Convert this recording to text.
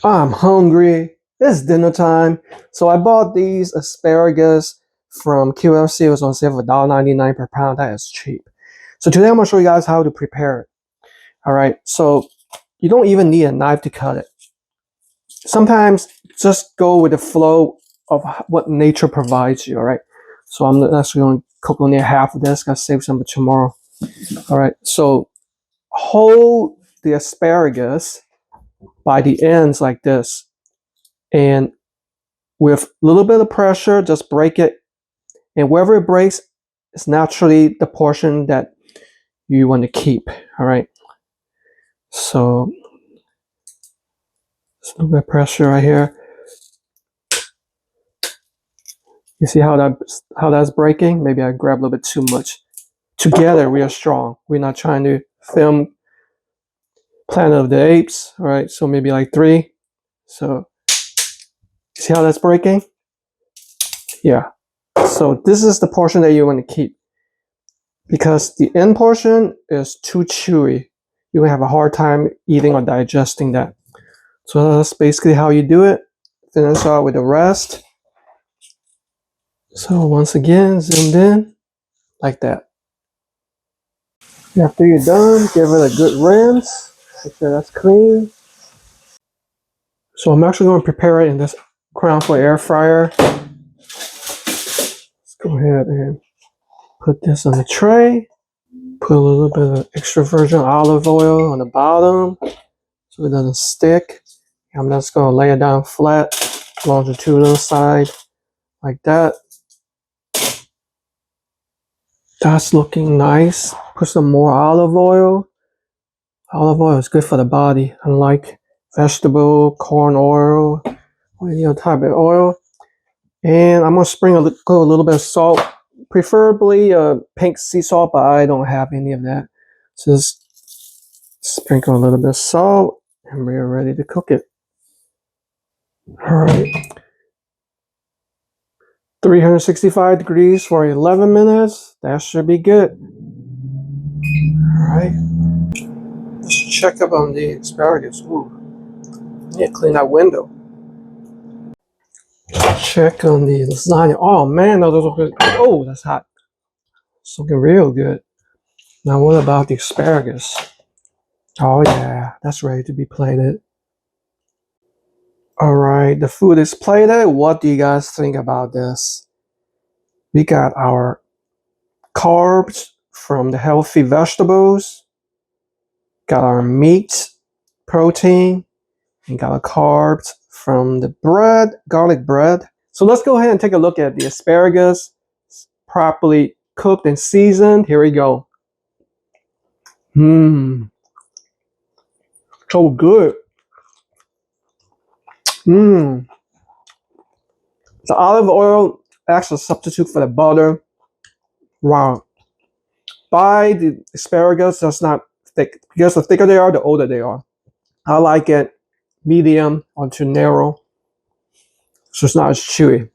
I'm hungry. It's dinner time. So I bought these asparagus from QFC. It was on sale for $1.99 per pound. That is cheap. So today I'm going to show you guys how to prepare it. All right. So you don't even need a knife to cut it. Sometimes just go with the flow of what nature provides you. All right. So I'm actually going to cook only half of this. Got to save some for tomorrow. All right. So hold the asparagus by the ends like this. And with a little bit of pressure, just break it. And wherever it breaks, it's naturally the portion that you want to keep. All right. So just a little bit of pressure right here. You see how that's breaking? Maybe I grabbed a little bit too much. Together we are strong. We're not trying to film Planet of the Apes. All right. So maybe like 3. So see how that's breaking? Yeah. So this is the portion that you want to keep, because the end portion is too chewy. You're gonna have a hard time eating or digesting that. So that's basically how you do it. Finish out with the rest. So once again, zoomed in like that. After you're done, give it a good rinse. Make sure that's clean. So I'm actually going to prepare it in this Crown 4 air fryer. Let's go ahead and put this on the tray. Put a little bit of extra virgin olive oil on the bottom so it doesn't stick. I'm just going to lay it down flat, longitudinal side, like that. That's looking nice. Put some more olive oil. Olive oil is good for the body, unlike vegetable, corn oil, or any other type of oil. And I'm going to sprinkle a little bit of salt, preferably pink sea salt, but I don't have any of that. Just sprinkle a little bit of salt, and we're ready to cook it. All right. 365 degrees for 11 minutes. That should be good. All right. Let's check up on the asparagus. Ooh, I need to clean that window. Check on the lasagna. Oh man, those look good. Oh, that's hot. It's looking real good. Now what about the asparagus? Oh yeah, that's ready to be plated. All right, the food is plated. What do you guys think about this? We got our carbs from the healthy vegetables. Got our meat, protein, and got our carbs from the bread, garlic bread. So let's go ahead and take a look at the asparagus, properly cooked and seasoned. Here we go. Mmm, so good. Mmm. The olive oil acts as a substitute for the butter. Wow. Buy the asparagus that's not thick, because the thicker they are, the older they are. I like it medium or too narrow, so it's not as chewy.